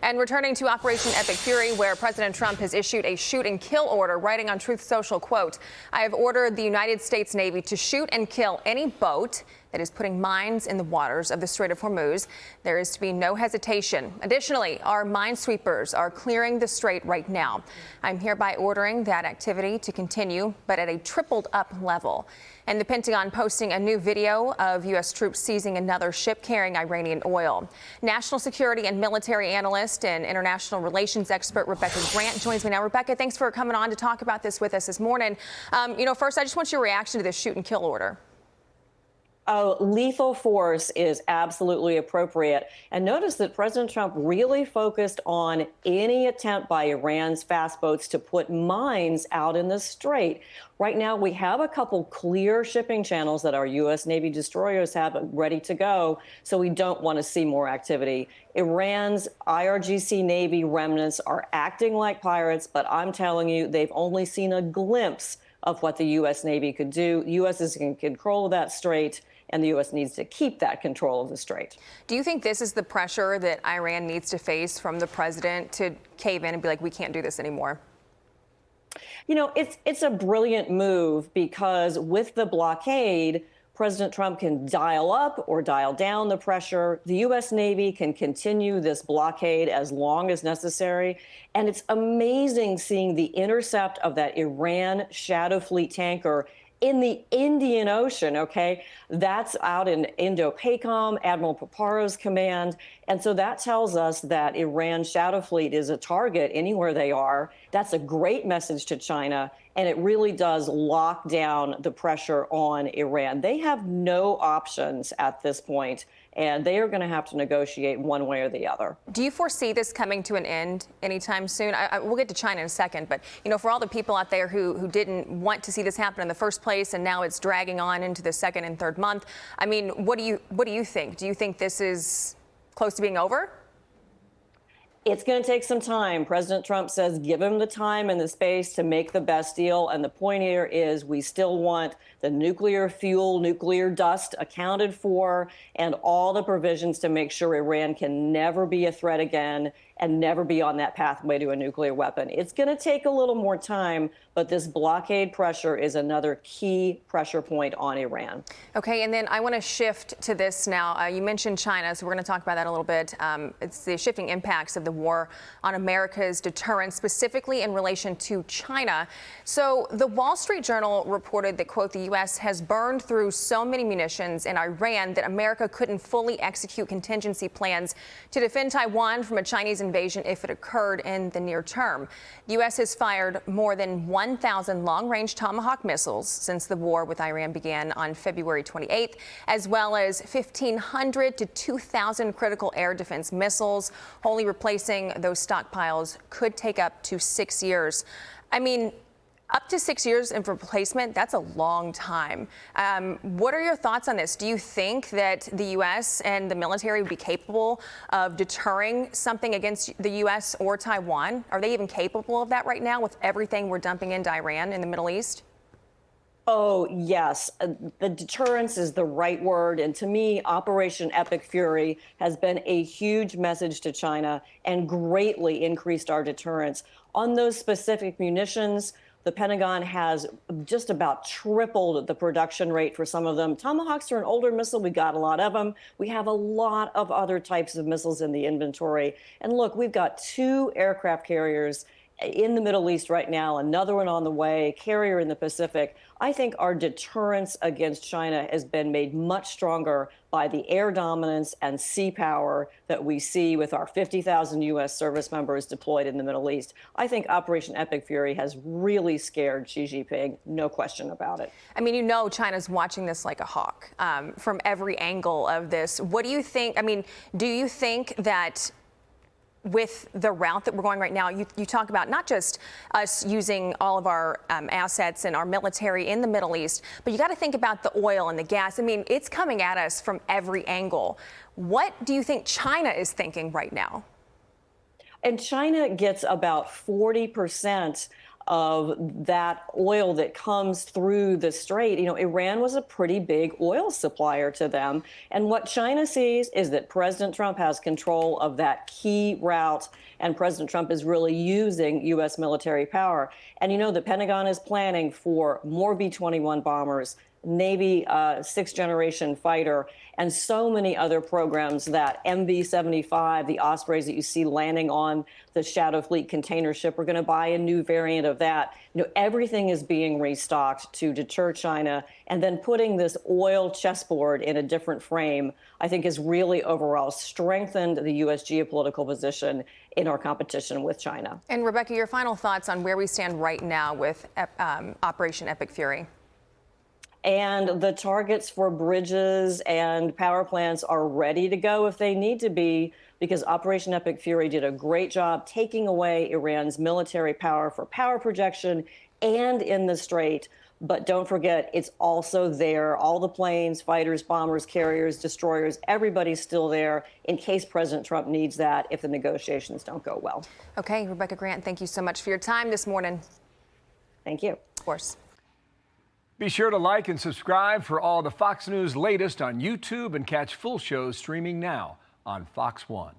And returning to Operation Epic Fury, where President Trump has issued a shoot and kill order, writing on Truth Social, quote, "I have ordered the United States Navy to shoot and kill any boat that is putting mines in the waters of the Strait of Hormuz. There is to be no hesitation. Additionally, our minesweepers are clearing the strait right now. I'm hereby ordering that activity to continue, but at a tripled up level." And the Pentagon posting a new video of U.S. troops seizing another ship carrying Iranian oil. National security and military analyst and international relations expert Rebecca Grant joins me now. Rebecca, thanks for coming on to talk about this with us this morning. First, I just want your reaction to this shoot and kill order. Oh, lethal force is absolutely appropriate. And notice that President Trump really focused on any attempt by Iran's fast boats to put mines out in the strait. Right now, we have a couple clear shipping channels that our U.S. Navy destroyers have ready to go, so we don't want to see more activity. Iran's IRGC Navy remnants are acting like pirates, but I'm telling you, they've only seen a glimpse of what the U.S. Navy could do. The U.S. is in control of that strait, and the U.S. needs to keep that control of the strait. Do you think this is the pressure that Iran needs to face from the president to cave in and be like, we can't do this anymore? You know, it's a brilliant move because with the blockade, President Trump can dial up or dial down the pressure. The U.S. Navy can continue this blockade as long as necessary. And it's amazing seeing the intercept of that Iran Shadow Fleet tanker in the Indian Ocean, okay? That's out in Indo-PACOM, Admiral Paparo's command. And so that tells us that Iran's Shadow Fleet is a target anywhere they are. That's a great message to China, and it really does lock down the pressure on Iran. They have no options at this point, and they are going to have to negotiate one way or the other. Do you foresee this coming to an end anytime soon? We'll get to China in a second, but, for all the people out there who didn't want to see this happen in the first place, and now it's dragging on into the second and third month, I mean, what do you think? Do you think this is close to being over? It's going to take some time. President Trump says give him the time and the space to make the best deal. And the point here is we still want the nuclear fuel, nuclear dust accounted for, and all the provisions to make sure Iran can never be a threat again and never be on that pathway to a nuclear weapon. It's going to take a little more time, but this blockade pressure is another key pressure point on Iran. Okay, and then I want to shift to this now. You mentioned China, so we're going to talk about that a little bit. It's the shifting impacts of the war on America's deterrence, specifically in relation to China. So the Wall Street Journal reported that, quote, the U.S. has burned through so many munitions in Iran that America couldn't fully execute contingency plans to defend Taiwan from a Chinese invasion if it occurred in the near term. The U.S. has fired more than 1,000 long-range Tomahawk missiles since the war with Iran began on February 28th, as well as 1,500 to 2,000 critical air defense missiles. Wholly replacing those stockpiles could take up to 6 years. I mean, up to 6 years in replacement, that's a long time. What are your thoughts on this? Do you think that the U.S. and the military would be capable of deterring something against the U.S. or Taiwan? Are they even capable of that right now with everything we're dumping into Iran in the Middle East? Oh, yes. The deterrence is the right word. And to me, Operation Epic Fury has been a huge message to China and greatly increased our deterrence. On those specific munitions, the Pentagon has just about tripled the production rate for some of them. Tomahawks are an older missile. We got a lot of them. We have a lot of other types of missiles in the inventory. And look, we've got 2 aircraft carriers in the Middle East right now, another one on the way, carrier in the Pacific. I think our deterrence against China has been made much stronger by the air dominance and sea power that we see with our 50,000 U.S. service members deployed in the Middle East. I think Operation Epic Fury has really scared Xi Jinping, no question about it. I mean, China's watching this like a hawk from every angle of this. What do you think? I mean, do you think that with the route that we're going right now, you talk about not just us using all of our assets and our military in the Middle East, but you got to think about the oil and the gas. I mean, it's coming at us from every angle. What do you think China is thinking right now? And China gets about 40% of that oil that comes through the strait. You know, Iran was a pretty big oil supplier to them. And what China sees is that President Trump has control of that key route, and President Trump is really using U.S. military power. And you know, the Pentagon is planning for more B-21 bombers, Navy sixth-generation fighter, and so many other programs, that MV-75, the Ospreys that you see landing on the Shadow Fleet container ship. We're going to buy a new variant of that. You know, everything is being restocked to deter China, and then putting this oil chessboard in a different frame, I think, has really overall strengthened the U.S. geopolitical position in our competition with China. And Rebecca, your final thoughts on where we stand right now with Operation Epic Fury? And the targets for bridges and power plants are ready to go if they need to be, because Operation Epic Fury did a great job taking away Iran's military power for power projection and in the Strait. But don't forget, it's also there. All the planes, fighters, bombers, carriers, destroyers, everybody's still there in case President Trump needs that if the negotiations don't go well. Okay, Rebecca Grant, thank you so much for your time this morning. Thank you. Of course. Be sure to like and subscribe for all the Fox News latest on YouTube, and catch full shows streaming now on Fox One.